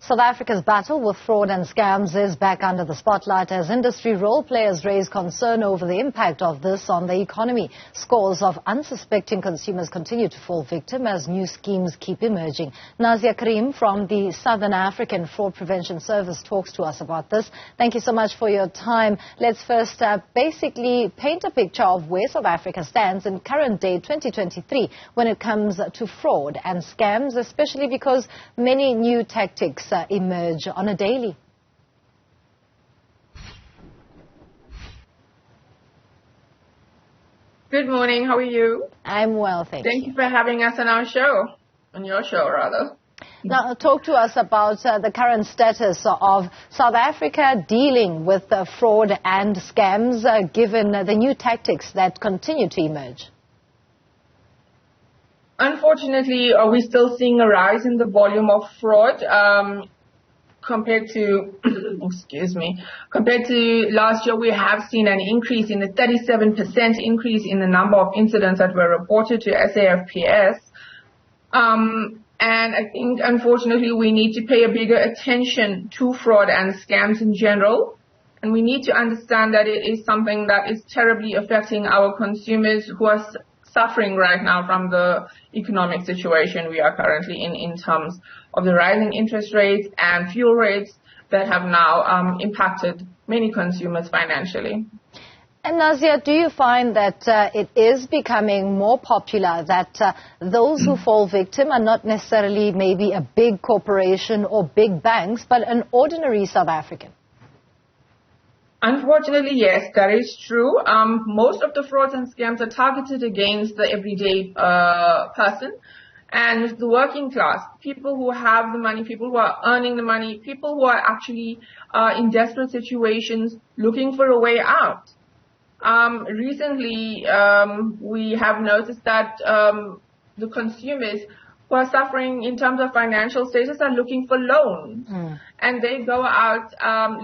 South Africa's battle with fraud and scams is back under the spotlight as industry role players raise concern over the impact of this on the economy. Scores of unsuspecting consumers continue to fall victim as new schemes keep emerging. Nazia Karrim from the Southern African Fraud Prevention Service talks to us about this. Thank you so much for your time. Let's first basically paint a picture of where South Africa stands in current day 2023 when it comes to fraud and scams, especially because many new tactics emerge on a daily. Good morning. How are you? I'm well, thank you. Thank you for having us on our show, on your show, rather. Now, talk to us about the current status of South Africa dealing with fraud and scams, given the new tactics that continue to emerge. Unfortunately, we're still seeing a rise in the volume of fraud compared to, compared to last year. We have seen an increase in a 37% increase in the number of incidents that were reported to SAFPS. And I think, unfortunately, we need to pay a bigger attention to fraud and scams in general. And we need to understand that it is something that is terribly affecting our consumers who are suffering right now from the economic situation we are currently in terms of the rising interest rates and fuel rates that have now impacted many consumers financially. And Nazia, do you find that it is becoming more popular that those who fall victim are not necessarily maybe a big corporation or big banks, but an ordinary South African? Unfortunately, yes, that is true. Most of the frauds and scams are targeted against the everyday person and the working class, people who have the money, people who are earning the money, people who are actually in desperate situations looking for a way out. Recently, we have noticed that the consumers who are suffering in terms of financial status are looking for loans. And they go out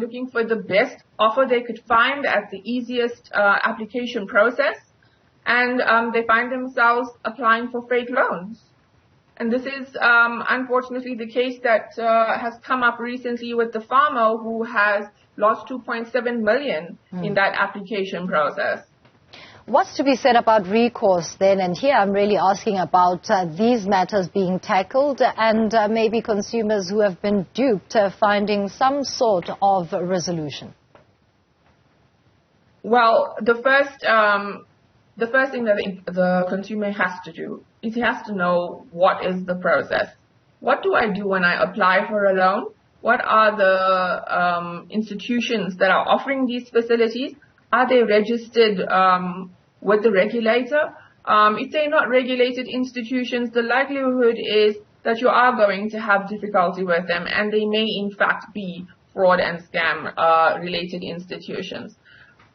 looking for the best offer they could find at the easiest application process. And they find themselves applying for fake loans. And this is unfortunately the case that has come up recently with the farmer who has lost 2.7 million in that application process. What's to be said about recourse then? And here I'm really asking about these matters being tackled and maybe consumers who have been duped finding some sort of resolution. Well, the first thing that the consumer has to do is he has to know what is the process. What do I do when I apply for a loan? What are the institutions that are offering these facilities? Are they registered with the regulator? If they're not regulated institutions, the likelihood is that you are going to have difficulty with them, and they may in fact be fraud and scam related institutions.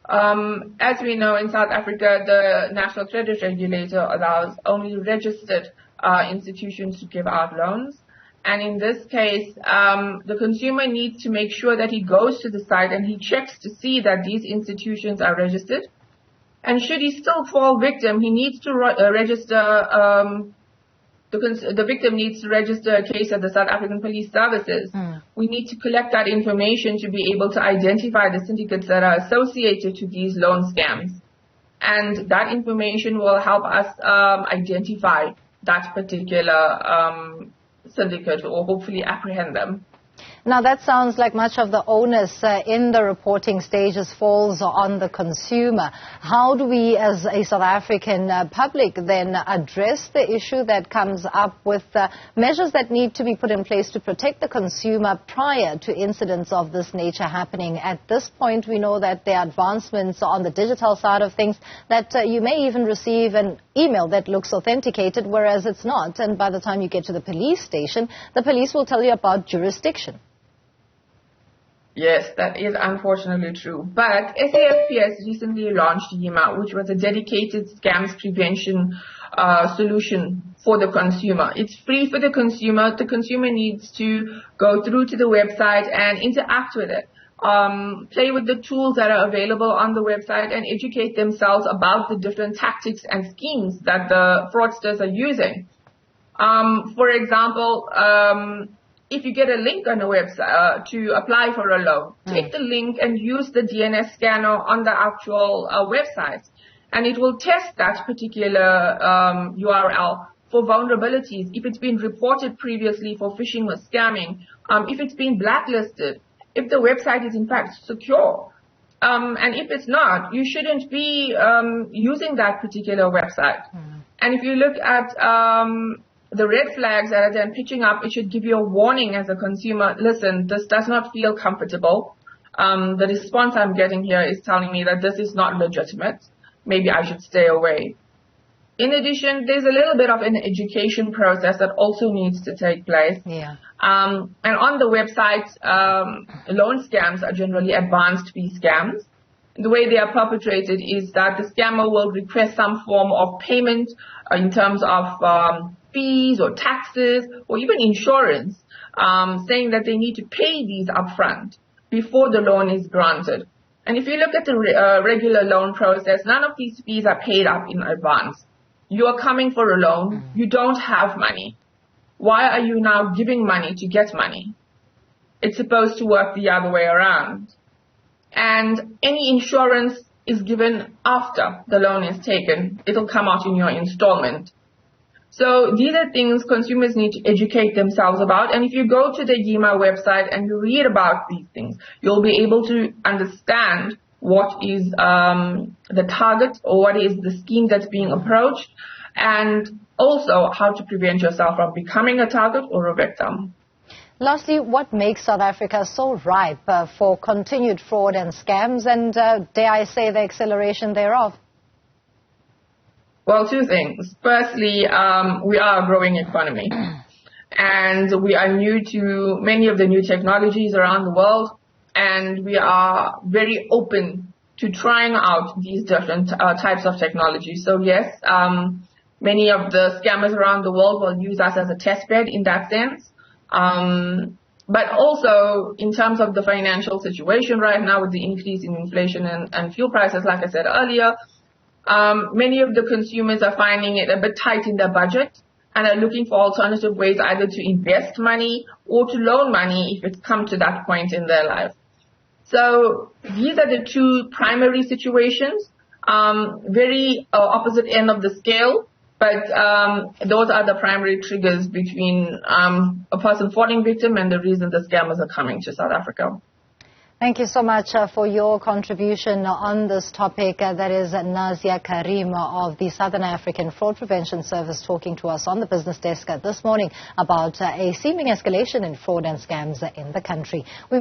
As we know, in South Africa, the National Credit Regulator allows only registered institutions to give out loans. And in this case, the consumer needs to make sure that he goes to the site and he checks to see that these institutions are registered. And should he still fall victim, he needs to register, the victim needs to register a case at the South African Police Services. We need to collect that information to be able to identify the syndicates that are associated to these loan scams. And that information will help us identify that particular syndicate or hopefully apprehend them. Now, that sounds like much of the onus in the reporting stages falls on the consumer. How do we, as a South African public, then address the issue that comes up with measures that need to be put in place to protect the consumer prior to incidents of this nature happening? At this point, we know that there are advancements on the digital side of things, that you may even receive an email that looks authenticated, whereas it's not. And by the time you get to the police station, the police will tell you about jurisdiction. Yes, that is unfortunately true. But SAFPS recently launched YIMA, which was a dedicated scams prevention solution for the consumer. It's free for the consumer. The consumer needs to go through to the website and interact with it. Play with the tools that are available on the website and educate themselves about the different tactics and schemes that the fraudsters are using. For example, if you get a link on a website to apply for a loan, take the link and use the DNS scanner on the actual website, and it will test that particular URL for vulnerabilities, if it's been reported previously for phishing or scamming, if it's been blacklisted, if the website is in fact secure. And if it's not, you shouldn't be using that particular website. And if you look at the red flags that are then pitching up, it should give you a warning as a consumer. Listen, this does not feel comfortable. The response I'm getting here is telling me that this is not legitimate. Maybe I should stay away. In addition, there's a little bit of an education process that also needs to take place. Yeah. And on the website, loan scams are generally advanced fee scams. The way they are perpetrated is that the scammer will request some form of payment in terms of fees or taxes or even insurance, saying that they need to pay these upfront before the loan is granted. And if you look at the regular loan process, none of these fees are paid up in advance. You are coming for a loan. You don't have money. Why are you now giving money to get money? It's supposed to work the other way around. And any insurance is given after the loan is taken. It'll come out in your installment. So these are things consumers need to educate themselves about. And if you go to the YIMA website and you read about these things, you'll be able to understand what is the target or what is the scheme that's being approached, and also how to prevent yourself from becoming a target or a victim. Lastly, what makes South Africa so ripe for continued fraud and scams and, dare I say, the acceleration thereof? Well, two things. Firstly, we are a growing economy, and we are new to many of the new technologies around the world, and we are very open to trying out these different types of technology. So yes, many of the scammers around the world will use us as a test bed in that sense. But also in terms of the financial situation right now with the increase in inflation and fuel prices, like I said earlier, many of the consumers are finding it a bit tight in their budget and are looking for alternative ways either to invest money or to loan money if it's come to that point in their life. So these are the two primary situations, very opposite end of the scale, but those are the primary triggers between a person falling victim and the reason the scammers are coming to South Africa. Thank you so much for your contribution on this topic. That is Nazia Karrim of the Southern African Fraud Prevention Service talking to us on the business desk this morning about a seeming escalation in fraud and scams in the country.